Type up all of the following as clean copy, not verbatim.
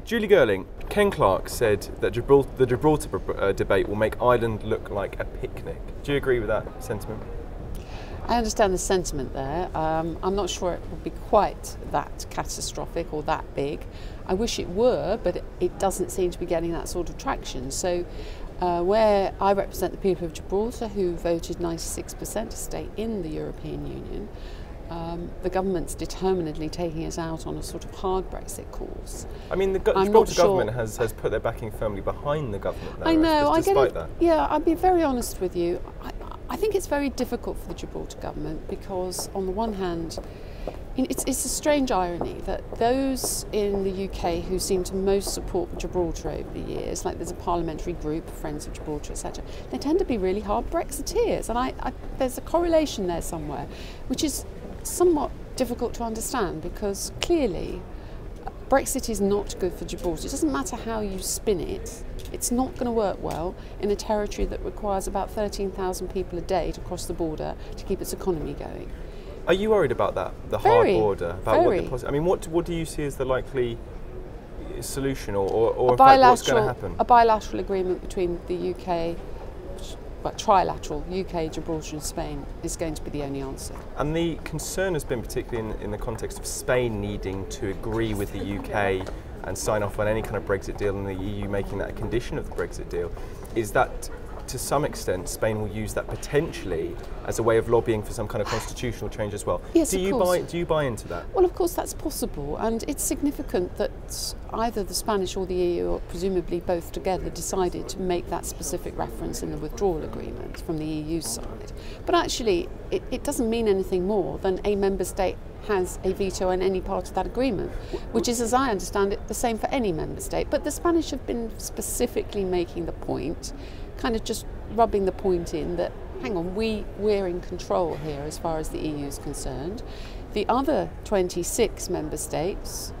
Julie Girling, Ken Clarke said that the Gibraltar debate will make Ireland look like a picnic. Do you agree with that sentiment? I understand the sentiment there. I'm not sure it would be quite that catastrophic or that big. I wish it were, but it doesn't seem to be getting that sort of traction. So where I represent the people of Gibraltar, who voted 96% to stay in the European Union, the government's determinedly taking us out on a sort of hard Brexit course. I mean, the Gibraltar government has put their backing firmly behind the government, though, I know, despite that. Yeah, I'll be very honest with you. I think it's very difficult for the Gibraltar government because, on the one hand, it's a strange irony that those in the UK who seem to most support Gibraltar over the years, like there's a parliamentary group, Friends of Gibraltar, etc., they tend to be really hard Brexiteers, and there's a correlation there somewhere, which is somewhat difficult to understand because clearly Brexit is not good for Gibraltar. It doesn't matter how you spin it, it's not going to work well in a territory that requires about 13,000 people a day to cross the border to keep its economy going. Are you worried about that, the hard border? I mean, what do you see as the likely solution or in fact what's going to happen? A bilateral agreement between the UK, but trilateral, UK, Gibraltar and Spain is going to be the only answer. And the concern has been particularly in the context of Spain needing to agree with the UK and sign off on any kind of Brexit deal and the EU making that a condition of the Brexit deal, is that to some extent Spain will use that potentially as a way of lobbying for some kind of constitutional change as well. Yes, do you buy into that? Well, of course that's possible, and it's significant that either the Spanish or the EU, or presumably both together, decided to make that specific reference in the withdrawal agreement from the EU side. But actually it doesn't mean anything more than a member state has a veto on any part of that agreement, which is, as I understand it, the same for any member state. But the Spanish have been specifically making the point, kind of just rubbing the point in that, hang on, we're in control here as far as the EU is concerned. The other 26 member states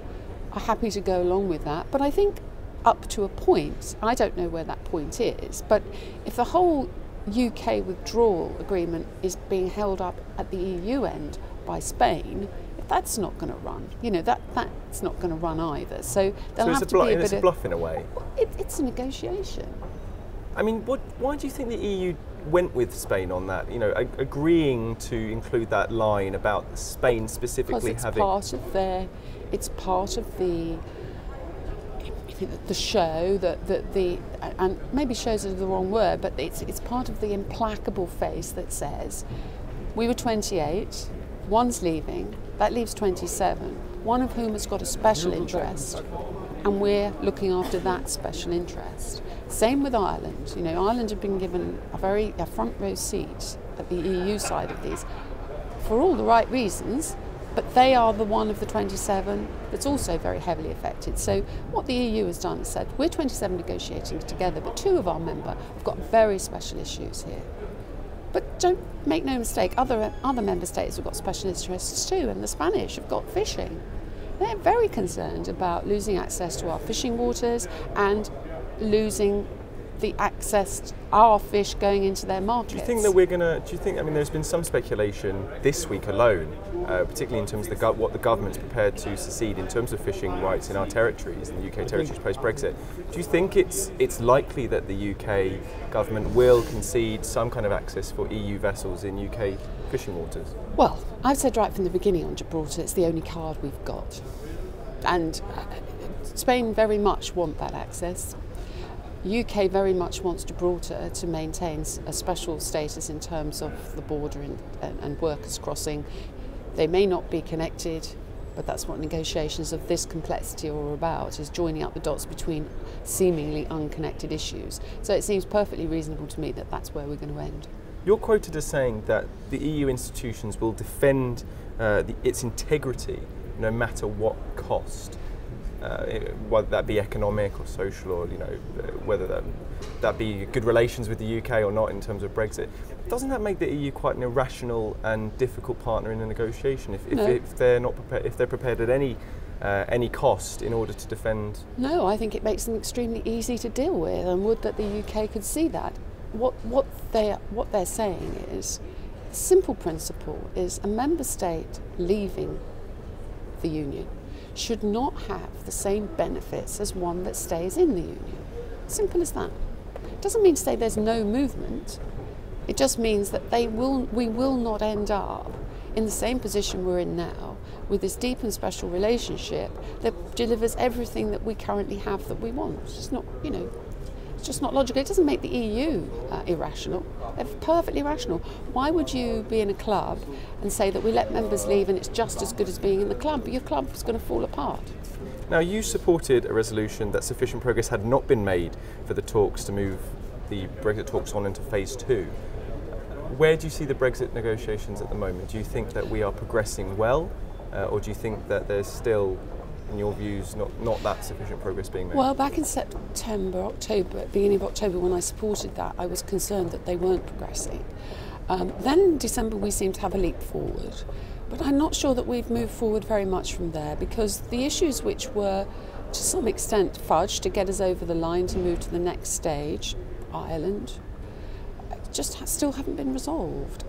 are happy to go along with that, but I think up to a point, I don't know where that point is, but if the whole UK withdrawal agreement is being held up at the EU end by Spain, that's not going to run. You know, that's not going to run either. So there'll have to be a bit of... It's a bluff in a way. It's a negotiation. I mean, why do you think the EU went with Spain on that? You know, agreeing to include that line about Spain specifically having... It's part of the show and maybe shows is the wrong word, but it's part of the implacable face that says, we were 28, one's leaving, that leaves 27, one of whom has got a special interest, and we're looking after that special interest. Same with Ireland. You know, Ireland have been given a front row seat at the EU side of these for all the right reasons, but they are the one of the 27 that's also very heavily affected. So what the EU has done is said, we're 27 negotiating together, but two of our members have got very special issues here. But don't make no mistake, other member states have got special interests too, and the Spanish have got fishing. They're very concerned about losing access to our fishing waters and losing the access to our fish going into their markets. Do you think that I mean, there's been some speculation this week alone, particularly in terms of what the government's prepared to secede in terms of fishing rights in our territories, in the UK territories post-Brexit. Do you think it's likely that the UK government will concede some kind of access for EU vessels in UK fishing waters? Well, I've said right from the beginning on Gibraltar, it's the only card we've got. And Spain very much want that access. UK very much wants Gibraltar to maintain a special status in terms of the border and workers crossing. They may not be connected, but that's what negotiations of this complexity are all about, is joining up the dots between seemingly unconnected issues. So it seems perfectly reasonable to me that that's where we're going to end. You're quoted as saying that the EU institutions will defend its integrity no matter what cost. Whether that be economic or social, or whether that be good relations with the UK or not in terms of Brexit. Doesn't that make the EU quite an irrational and difficult partner in the negotiation if they're not prepared, if they're prepared at any cost in order to defend? No, I think it makes them extremely easy to deal with, and would that the UK could see that. What they're saying is, the simple principle is a member state leaving the union should not have the same benefits as one that stays in the union. Simple as that. It doesn't mean to say there's no movement. It just means that we will not end up in the same position we're in now, with this deep and special relationship that delivers everything that we currently have that we want. It's just not, it's just not logical. It doesn't make the EU irrational. They're perfectly rational. Why would you be in a club and say that we let members leave and it's just as good as being in the club, but your club is going to fall apart? Now, you supported a resolution that sufficient progress had not been made for the talks to move the Brexit talks on into phase 2. Where do you see the Brexit negotiations at the moment? Do you think that we are progressing well, or do you think that there's still, in your views, not that sufficient progress being made? Well, back in beginning of October, when I supported that, I was concerned that they weren't progressing. Then in December we seemed to have a leap forward, but I'm not sure that we've moved forward very much from there, because the issues which were to some extent fudged to get us over the line to move to the next stage, Ireland, just still haven't been resolved.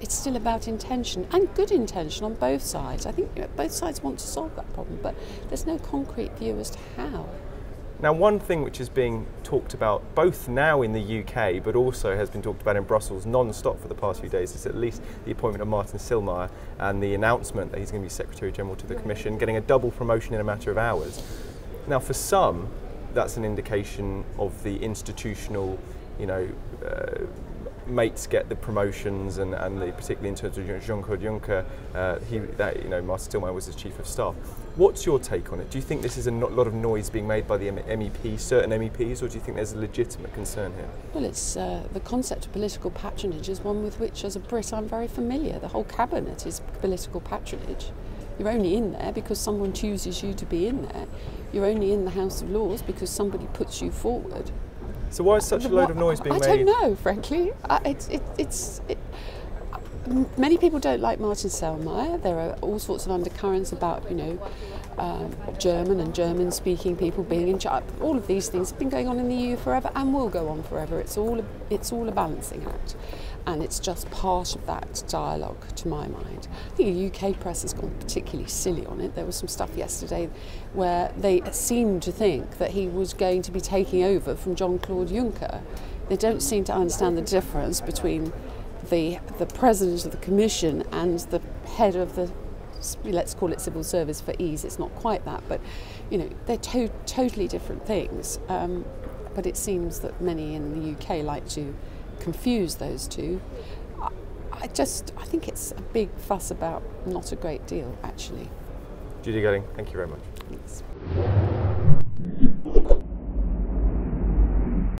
It's still about intention, and good intention on both sides. I think both sides want to solve that problem, but there's no concrete view as to how. Now, one thing which is being talked about both now in the UK, but also has been talked about in Brussels non-stop for the past few days, is at least the appointment of Martin Selmayr and the announcement that he's going to be Secretary General to the Commission, getting a double promotion in a matter of hours. Now, for some, that's an indication of the institutional, mates get the promotions, and particularly in terms of Jean-Claude Juncker, Martin Selmayr was his Chief of Staff. What's your take on it? Do you think this is a lot of noise being made by the MEPs, certain MEPs, or do you think there's a legitimate concern here? Well, it's the concept of political patronage is one with which, as a Brit, I'm very familiar. The whole cabinet is political patronage. You're only in there because someone chooses you to be in there. You're only in the House of Lords because somebody puts you forward. So why is such a load of noise being made? I don't know, frankly. Many people don't like Martin Selmayr. There are all sorts of undercurrents about, German and German-speaking people being in charge. All of these things have been going on in the EU forever and will go on forever. It's all a balancing act, and it's just part of that dialogue, to my mind. I think the UK press has gone particularly silly on it. There was some stuff yesterday where they seemed to think that he was going to be taking over from Jean-Claude Juncker. They don't seem to understand the difference between the President of the Commission and the head of the, let's call it civil service for ease. It's not quite that, but they're totally different things. But it seems that many in the UK like to confuse those two. I think it's a big fuss about not a great deal, actually. Judy Girling, thank you very much. Thanks.